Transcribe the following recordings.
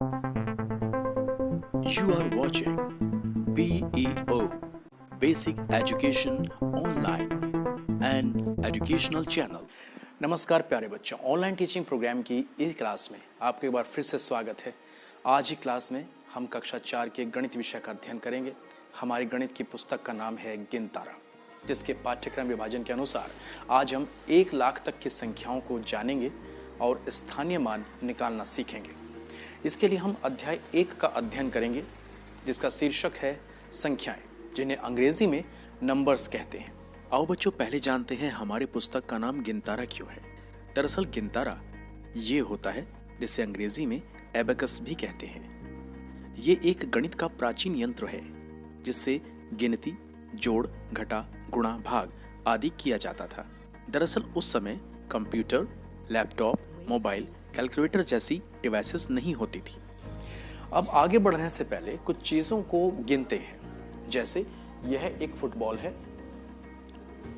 You are watching BEO Basic Education Online and Educational Channel। नमस्कार प्यारे बच्चों, online teaching programme की इस क्लास में आपको एक बार फिर से स्वागत है। आज की क्लास में हम कक्षा 4 के गणित विषय का अध्ययन करेंगे। हमारी गणित की पुस्तक का नाम है गिनतारा, जिसके पाठ्यक्रम विभाजन के अनुसार आज हम 1 लाख तक की संख्याओं को जानेंगे और स्थानीय मान निकालना सीखेंगे। इसके लिए हम अध्याय 1 का अध्ययन करेंगे, जिसका शीर्षक है संख्याएं, जिन्हें अंग्रेजी में नंबर्स कहते हैं। आओ बच्चों, पहले जानते हैं हमारी पुस्तक का नाम गिनतारा क्यों है। दरअसल गिनतारा ये होता है जिसे अंग्रेजी में एबेकस भी कहते हैं। ये एक गणित का प्राचीन यंत्र है जिससे गिनती, जोड़, घटा, गुणा, भाग आदि किया जाता था। दरअसल उस समय कंप्यूटर, लैपटॉप, मोबाइल, कैलकुलेटर जैसी डिवाइसेस नहीं होती थी। अब आगे बढ़ने से पहले कुछ चीज़ों को गिनते हैं। जैसे यह एक फुटबॉल है,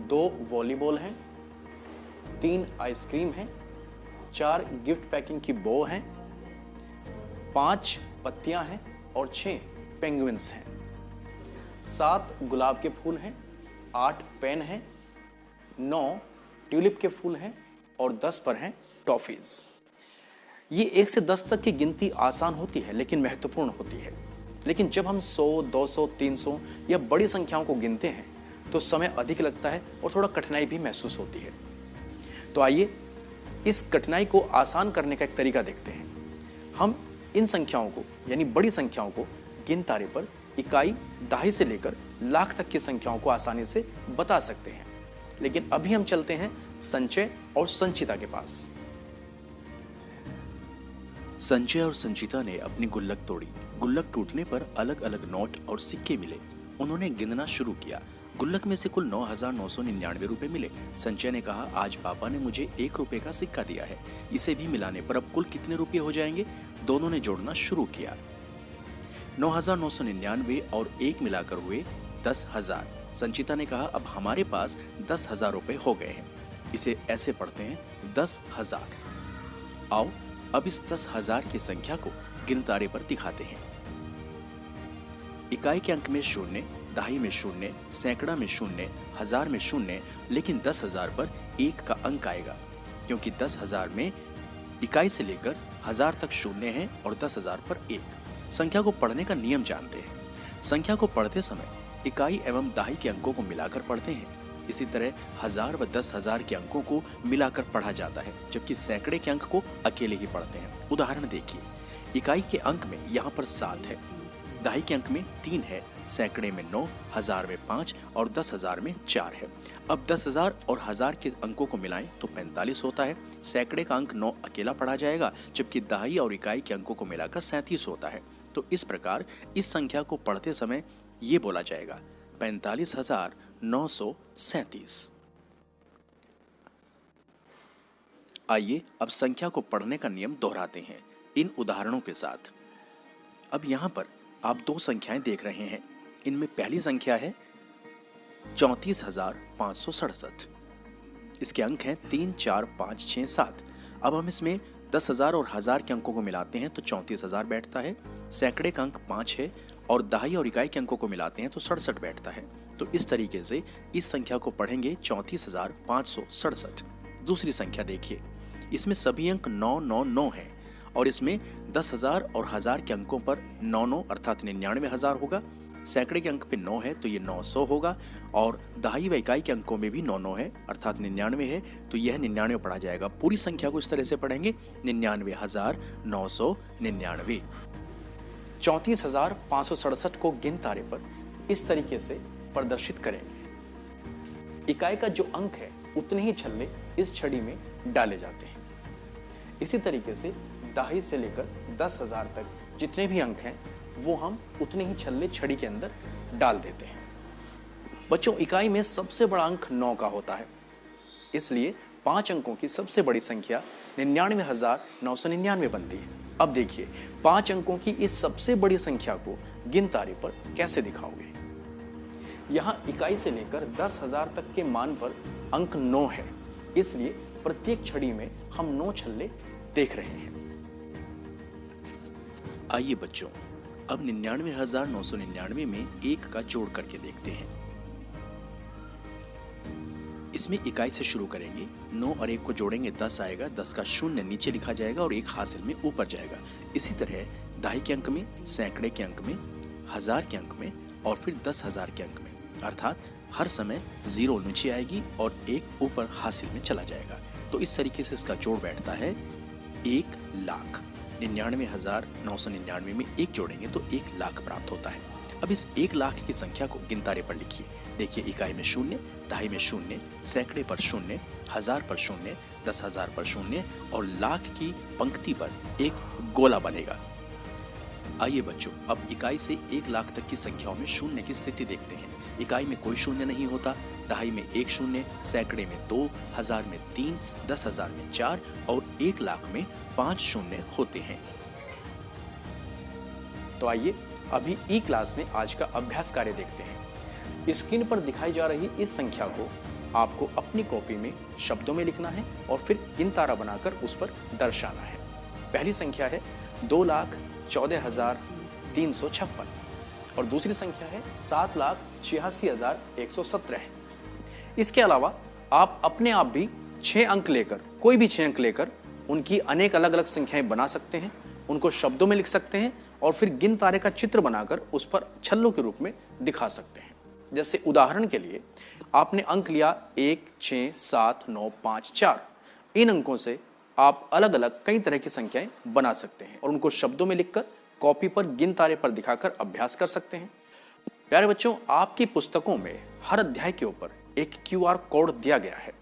2 वॉलीबॉल हैं, 3 आइसक्रीम हैं, 4 गिफ्ट पैकिंग की बो हैं, 5 पत्तियां हैं और 6 पेंगुइन्स हैं, 7 गुलाब के फूल हैं, 8 पेन हैं, 9 ट्यूलिप के फूल हैं और 10 पर हैं टॉफीज। ये 1 से 10 तक की गिनती आसान होती है लेकिन महत्वपूर्ण होती है। लेकिन जब हम 100, 200, 300 या बड़ी संख्याओं को गिनते हैं तो समय अधिक लगता है और थोड़ा कठिनाई भी महसूस होती है। तो आइए इस कठिनाई को आसान करने का एक तरीका देखते हैं। हम इन संख्याओं को यानी बड़ी संख्याओं को गिनतारे पर इकाई, दहाई से लेकर लाख तक की संख्याओं को आसानी से बता सकते हैं। लेकिन अभी हम चलते हैं संचय और संचिता के पास। संचय और संचिता ने अपनी गुल्लक तोड़ी। गुल्लक टूटने पर अलग अलग नोट और सिक्के मिले। उन्होंने गिनना शुरू किया। गुल्लक में से कुल 9,999 रुपए मिले। संचय ने कहा, आज पापा ने मुझे 1 रुपए का सिक्का दिया है, इसे भी मिलाने पर अब कुल कितने रुपए हो जाएंगे? दोनों ने जोड़ना शुरू किया। 9,999 और 1 मिलाकर हुए 10,000। संचिता ने कहा, अब हमारे पास 10,000 रुपए हो गए हैं। इसे ऐसे पढ़ते हैं 10,000। आओ अब इस 10,000 की संख्या को गिनतारे पर दिखाते हैं। इकाई के अंक में 0, दहाई में 0, सैकड़ा में 0, हजार में 0, लेकिन 10,000 पर 1 का अंक आएगा, क्योंकि 10,000 में इकाई से लेकर 1000 तक 0 है और 10,000 पर 1। संख्या को पढ़ने का नियम जानते हैं। संख्या को पढ़ते समय इकाई एवं दहाई के अंकों को मिलाकर पढ़ते हैं। इसी तरह 1000 व 10,000 के अंकों को मिलाकर पढ़ा जाता है, जबकि सैकड़े के अंक को अकेले ही पढ़ते हैं। उदाहरण देखिए, इकाई के अंक में यहाँ पर 7 है, दहाई के अंक में 3 है, सैकड़े में 9, हजार में 5 और 10,000 में 4 है। अब 10,000 और 1000 के अंकों को मिलाएं तो 45 होता है। सैकड़े का अंक 9 अकेला पढ़ा जाएगा, जबकि दहाई और इकाई के अंकों को मिलाकर 37 होता है। तो इस प्रकार इस संख्या को पढ़ते समय ये बोला जाएगा 45,937। आइए अब संख्या को पढ़ने का नियम दोहराते हैं इन उदाहरणों के साथ। अब यहाँ पर आप 2 संख्याएं देख रहे हैं। इनमें पहली संख्या है 34,567। इसके अंक हैं 3, 4, 5, 6, 7। अब हम इसमें 10,000 और 1000 के अंकों को मिलाते हैं तो 34,000 बैठता है। सैकड़े का अंक 5 है और दहाई और इकाई के अंकों को मिलाते हैं तो 67 बैठता है। तो इस तरीके से इस संख्या को पढ़ेंगे 34,567। दूसरी संख्या देखिए, इसमें सभी अंक 9, 9, 9 हैं और इसमें 10,000 और 1000 के अंकों पर 9, 9 अर्थात 99,000 होगा। सैकड़े के अंक पे 9 है तो ये 900 होगा और दहाई व इकाई के अंकों में भी 9, 9 है अर्थात 99 है तो यह 99 पढ़ा जाएगा। पूरी संख्या को इस तरह से पढ़ेंगे 99,999। 34,567 को गिनतारे पर इस तरीके से प्रदर्शित करेंगे। इकाई का जो अंक है उतने ही छल्ले इस छड़ी में डाले जाते हैं। इसी तरीके से दहाई से लेकर 10,000 तक जितने भी अंक हैं वो हम उतने ही छल्ले छड़ी के अंदर डाल देते हैं। बच्चों, इकाई में सबसे बड़ा अंक 9 का होता है, इसलिए 5 अंकों की सबसे बड़ी संख्या 99,999 बनती है। अब देखिए 5 अंकों की इस सबसे बड़ी संख्या को गिनतारे पर कैसे दिखाओगे। यहाँ इकाई से लेकर 10,000 तक के मान पर अंक 9 है, इसलिए प्रत्येक छड़ी में हम 9 छल्ले देख रहे हैं। आइए बच्चों, अब 99,999 में 1 का जोड़ करके देखते हैं। इसमें इकाई से शुरू करेंगे। 9 और 1 को जोड़ेंगे 10 आएगा, 10 का 0 नीचे लिखा जाएगा और 1 हासिल में ऊपर जाएगा। इसी तरह दहाई के अंक में, सैकड़े के अंक में, हजार के अंक में और फिर 10,000 के अंक में, अर्थात हर समय 0 नीचे आएगी और 1 ऊपर हासिल में चला जाएगा। तो इस तरीके से इसका जोड़ बैठता है 1 लाख। 99,999 में 1 जोड़ेंगे तो 1 लाख प्राप्त होता है। अब इस 1 लाख की संख्या को गिनतारे पर लिखिए। देखिए, इकाई में 0, दहाई में 0, सैकड़े पर 0, हजार पर 0, 10,000 पर 0 और लाख की पंक्ति पर एक गोला बनेगा। आइए बच्चों, अब इकाई से 1 लाख तक की संख्याओं में 0 की स्थिति देखते हैं। इकाई में कोई 0 नहीं होता, दहाई में 1 0, सैकड़े में 2, हजार में 3, 10,000 में 4 और 1 लाख में 5 0 होते हैं। तो आइए अभी ई क्लास में आज का अभ्यास कार्य देखते हैं। स्क्रीन पर दिखाई जा रही इस संख्या को आपको अपनी कॉपी में शब्दों में लिखना है और फिर गिनतारा बनाकर उस पर दर्शाना है। पहली संख्या है 2,14,356 और दूसरी संख्या है 7,86,117। इसके अलावा आप अपने आप भी 6 अंक लेकर, कोई भी 6 अंक लेकर उनकी अनेक अलग अलग संख्याएं बना सकते हैं, उनको शब्दों में लिख सकते हैं और फिर गिन तारे का चित्र बनाकर उस पर छल्लों के रूप में दिखा सकते हैं। जैसे उदाहरण के लिए आपने अंक लिया 1, 6, 7, 9, 5, 4। इन अंकों से आप अलग अलग कई तरह की संख्याएं बना सकते हैं और उनको शब्दों में लिखकर कॉपी पर गिन तारे पर दिखाकर अभ्यास कर सकते हैं। प्यारे बच्चों, आपकी पुस्तकों में हर अध्याय के ऊपर एक QR कोड दिया गया है।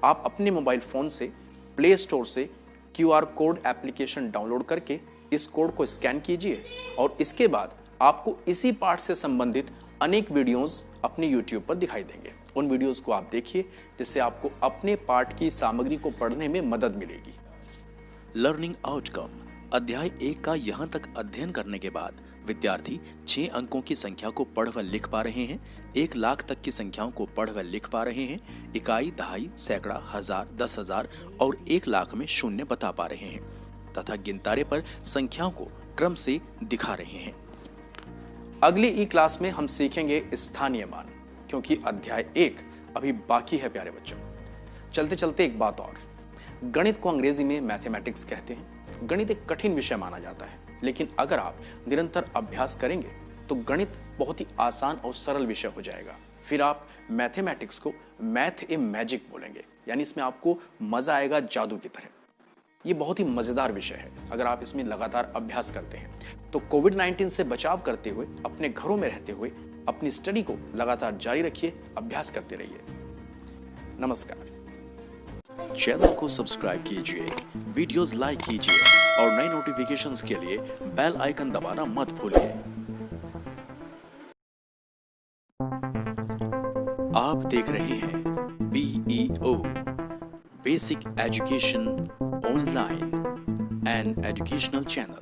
आप अपने मोबाइल फोन से प्ले स्टोर से QR कोड एप्लीकेशन डाउनलोड करके इस कोड को स्कैन कीजिए और इसके बाद आपको इसी पाठ से संबंधित अनेक वीडियोस अपने YouTube पर दिखाई देंगे। उन वीडियोस को आप देखिए, जिससे आपको अपने पाठ की सामग्री को पढ़ने में मदद मिलेगी। लर्निंग आउटकम अध्याय 1 का यहाँ तक अध्ययन करने के बाद विद्यार्थी 6 अंकों की संख्या को पढ़ व लिख पा रहे हैं, 1 लाख तक की संख्याओं को पढ़ व लिख पा रहे हैं, इकाई, दहाई, सैकड़ा, हजार, 10,000 और 1 लाख में 0 बता पा रहे हैं तथा गिनतारे पर संख्याओं को क्रम से दिखा रहे हैं। अगली ई क्लास में हम सीखेंगे स्थानीय मान, क्योंकि अध्याय 1 अभी बाकी है। प्यारे बच्चों, चलते चलते एक बात और, गणित को अंग्रेजी में मैथमेटिक्स कहते हैं। गणित एक कठिन विषय माना जाता है, लेकिन अगर आप निरंतर अभ्यास करेंगे तो गणित बहुत ही आसान और सरल विषय हो जाएगा। फिर आप मैथमेटिक्स को मैथ ए मैजिक बोलेंगे, यानी इसमें आपको मजा आएगा जादू की तरह। ये बहुत ही मजेदार विषय है अगर आप इसमें लगातार अभ्यास करते हैं। तो कोविड-19 से बचाव करते हुए, अपने घरों में रहते हुए अपनी स्टडी को लगातार जारी रखिए, अभ्यास करते रहिए। नमस्कार। चैनल को सब्सक्राइब कीजिए, वीडियोस लाइक कीजिए और नई नोटिफिकेशंस के लिए बेल आइकन दबाना मत भूलिए। आप देख रहे हैं BEO basic education online and educational channel.